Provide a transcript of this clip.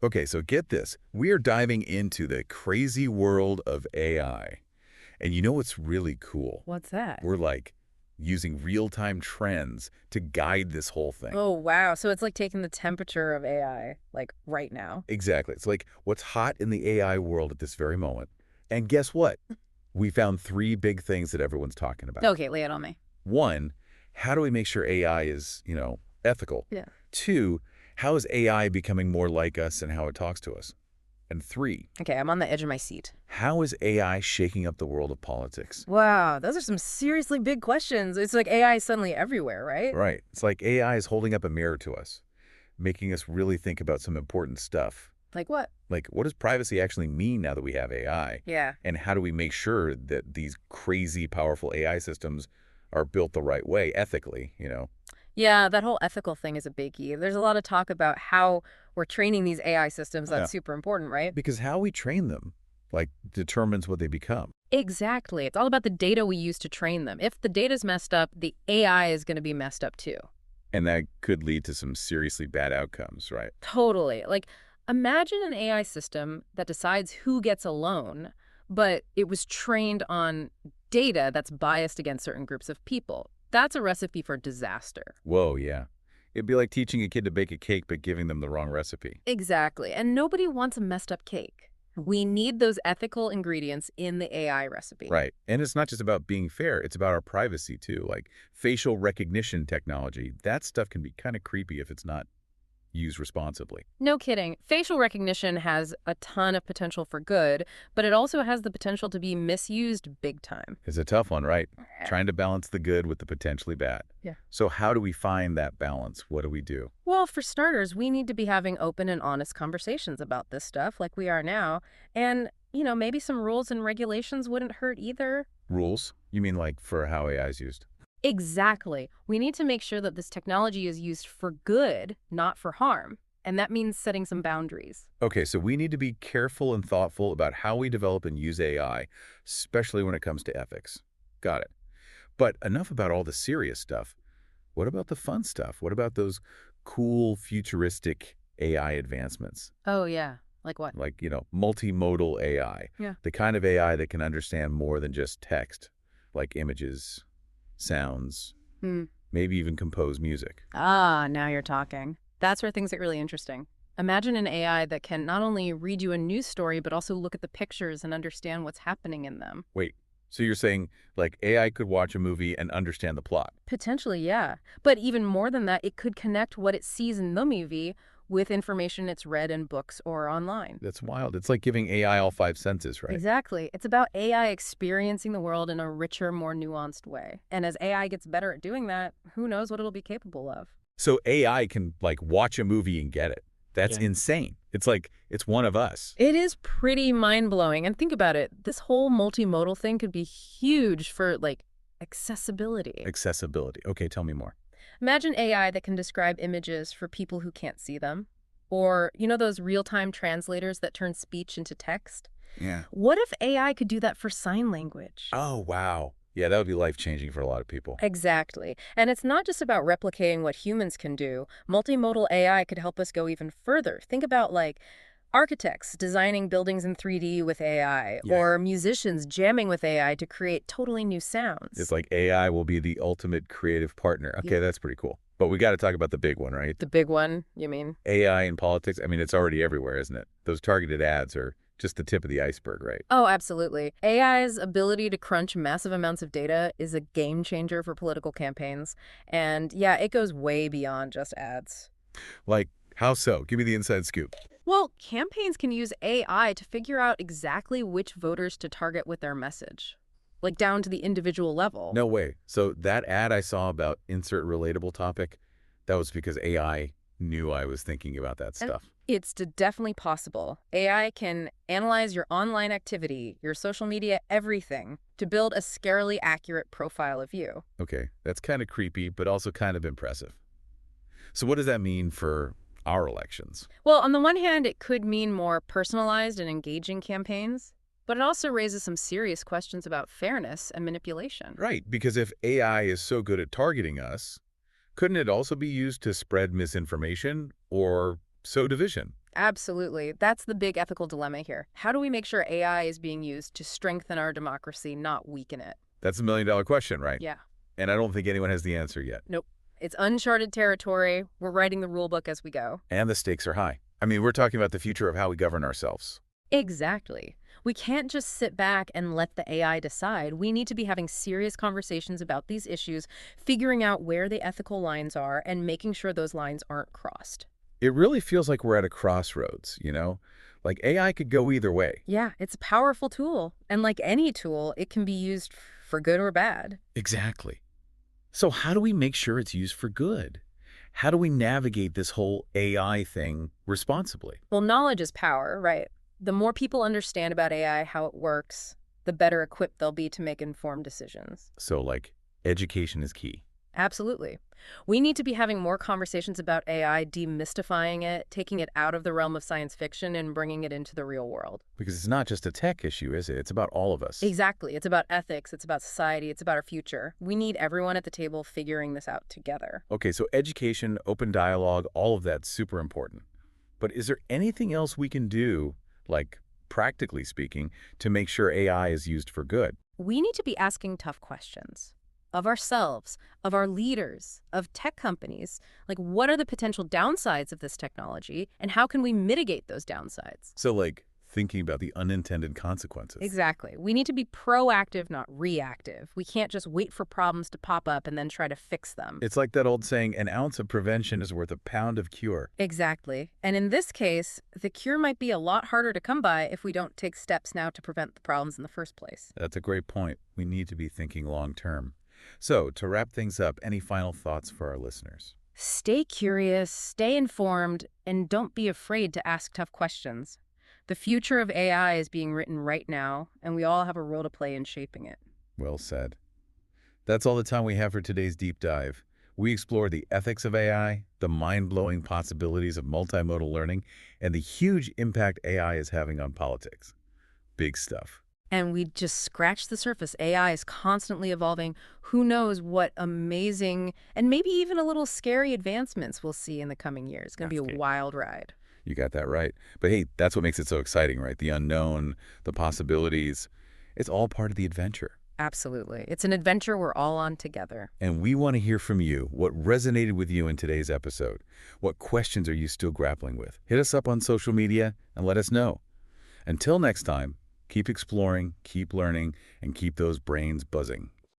Okay, so get this. We are diving into the crazy world of AI. And you know what's really cool? What's that? We're like using real-time trends to guide this whole thing. Oh, wow. So it's like taking the temperature of AI, like right now. Exactly. It's like what's hot in the AI world at this very moment. And guess what? We found three big things that everyone's talking about. Okay, lay it on me. One, how do we make sure AI is, ethical? Yeah. Two, how is AI becoming more like us and how it talks to us? And three, Okay, I'm on the edge of my seat. how is AI shaking up the world of politics? Wow, those are some seriously big questions. It's like AI is suddenly everywhere, right? Right. It's like AI is holding up a mirror to us, making us really think about some important stuff. Like what? Like, what does privacy actually mean now that we have AI? Yeah. And how do we make sure that these crazy, powerful AI systems are built the right way, ethically? Yeah, that whole ethical thing is a biggie. There's a lot of talk about how we're training these AI systems. Yeah. That's super important, right? Because how we train them, like, determines what they become. Exactly. It's all about the data we use to train them. If the data's messed up, the AI is going to be messed up too. And that could lead to some seriously bad outcomes, right? Totally. Like, imagine an AI system that decides who gets a loan, but it was trained on data that's biased against certain groups of people. That's a recipe for disaster. Whoa, yeah. It'd be like teaching a kid to bake a cake but giving them the wrong recipe. Exactly. And nobody wants a messed up cake. We need those ethical ingredients in the AI recipe. Right. And it's not just about being fair, it's about our privacy too. Like facial recognition technology, that stuff can be kind of creepy if it's not used responsibly. No kidding. Facial recognition has a ton of potential for good, but it also has the potential to be misused big time. It's a tough one, right? Trying to balance the good with the potentially bad. Yeah. So how do we find that balance? What do we do? Well, for starters, we need to be having open and honest conversations about this stuff like we are now. And, maybe some rules and regulations wouldn't hurt either. Rules? You mean like for how AI is used? Exactly. We need to make sure that this technology is used for good, not for harm. And that means setting some boundaries. Okay, so we need to be careful and thoughtful about how we develop and use AI, especially when it comes to ethics. Got it. But enough about all the serious stuff. What about the fun stuff? What about those cool, futuristic AI advancements? Oh, yeah. Like what? Like, multimodal AI. Yeah. The kind of AI that can understand more than just text, like images, sounds, Hmm. maybe even compose music. Ah, now you're talking. That's where things get really interesting. Imagine an AI that can not only read you a news story, but also look at the pictures and understand what's happening in them. Wait, so you're saying, like, AI could watch a movie and understand the plot? Potentially, yeah. But even more than that, it could connect what it sees in the movie with information it's read in books or online. That's wild. It's like giving AI all five senses, right? Exactly. It's about AI experiencing the world in a richer, more nuanced way. And as AI gets better at doing that, who knows what it'll be capable of. So AI can, like, watch a movie and get it. That's Yeah. insane. It's like, it's one of us. It is pretty mind-blowing. And think about it. This whole multimodal thing could be huge for, like, accessibility. Accessibility. Okay, tell me more. Imagine AI that can describe images for people who can't see them. Or, those real-time translators that turn speech into text? Yeah. What if AI could do that for sign language? Oh, wow. Yeah, that would be life-changing for a lot of people. Exactly. And it's not just about replicating what humans can do. Multimodal AI could help us go even further. Think about, like, architects designing buildings in 3D with AI, Yeah. or musicians jamming with AI to create totally new It's sounds. like AI will be the ultimate creative partner. Okay, Yeah. that's pretty cool. But we got to talk about the big one, right? The big one, you mean? AI in politics. I mean, it's already everywhere, isn't it? Those targeted ads are just the tip of the iceberg, right? Oh, absolutely. AI's ability to crunch massive amounts of data is a game changer for political campaigns. And yeah, it goes way beyond just ads. Like, how so? Give me the inside scoop. Well, campaigns can use AI to figure out exactly which voters to target with their message, like down to the individual level. No way. So that ad I saw about insert relatable topic, that was because AI knew I was thinking about that And stuff. it's definitely possible. AI can analyze your online activity, your social media, everything, to build a scarily accurate profile of you. Okay, that's kind of creepy, but also kind of impressive. So what does that mean for our elections? Well, on the one hand, it could mean more personalized and engaging campaigns, but it also raises some serious questions about fairness and manipulation. Right, because if AI is so good at targeting us, couldn't it also be used to spread misinformation or sow division? Absolutely. That's the big ethical dilemma here. How do we make sure AI is being used to strengthen our democracy, not weaken it? That's a million-dollar question, right? Yeah. And I don't think anyone has the answer yet. Nope. It's uncharted territory. We're writing the rule book as we go. And the stakes are high. I mean, we're talking about the future of how we govern ourselves. Exactly. We can't just sit back and let the AI decide. We need to be having serious conversations about these issues, figuring out where the ethical lines are, and making sure those lines aren't crossed. It really feels like we're at a crossroads, you know? Like AI could go either way. Yeah, it's a powerful tool. And like any tool, it can be used for good or bad. Exactly. So how do we make sure it's used for good? How do we navigate this whole AI thing responsibly? Well, knowledge is power, right? The more people understand about AI, how it works, the better equipped they'll be to make informed decisions. So, like, education is key. Absolutely. We need to be having more conversations about AI, demystifying it, taking it out of the realm of science fiction and bringing it into the real world. Because it's not just a tech issue, is it? It's about all of us. Exactly. It's about ethics. It's about society. It's about our future. We need everyone at the table figuring this out together. Okay, so education, open dialogue, all of that's super important. But is there anything else we can do, like practically speaking, to make sure AI is used for good? We need to be asking tough questions of ourselves, of our leaders, of tech companies. Like, what are the potential downsides of this technology, and how can we mitigate those downsides? So, like, thinking about the unintended consequences. Exactly. We need to be proactive, not reactive. We can't just wait for problems to pop up and then try to fix them. It's like that old saying, an ounce of prevention is worth a pound of cure. Exactly. And in this case, the cure might be a lot harder to come by if we don't take steps now to prevent the problems in the first place. That's a great point. We need to be thinking long term. So, to wrap things up, any final thoughts for our listeners? Stay curious, stay informed, and don't be afraid to ask tough questions. The future of AI is being written right now, and we all have a role to play in shaping it. Well said. That's all the time we have for today's deep dive. We explored the ethics of AI, the mind-blowing possibilities of multimodal learning, and the huge impact AI is having on politics. Big stuff. And we just scratched the surface. AI is constantly evolving. Who knows what amazing and maybe even a little scary advancements we'll see in the coming years. It's going to be a wild ride. You got that right. But hey, that's what makes it so exciting, right? The unknown, the possibilities. It's all part of the adventure. Absolutely. It's an adventure we're all on together. And we want to hear from you. What resonated with you in today's episode? What questions are you still grappling with? Hit us up on social media and let us know. Until next time, keep exploring, keep learning, and keep those brains buzzing.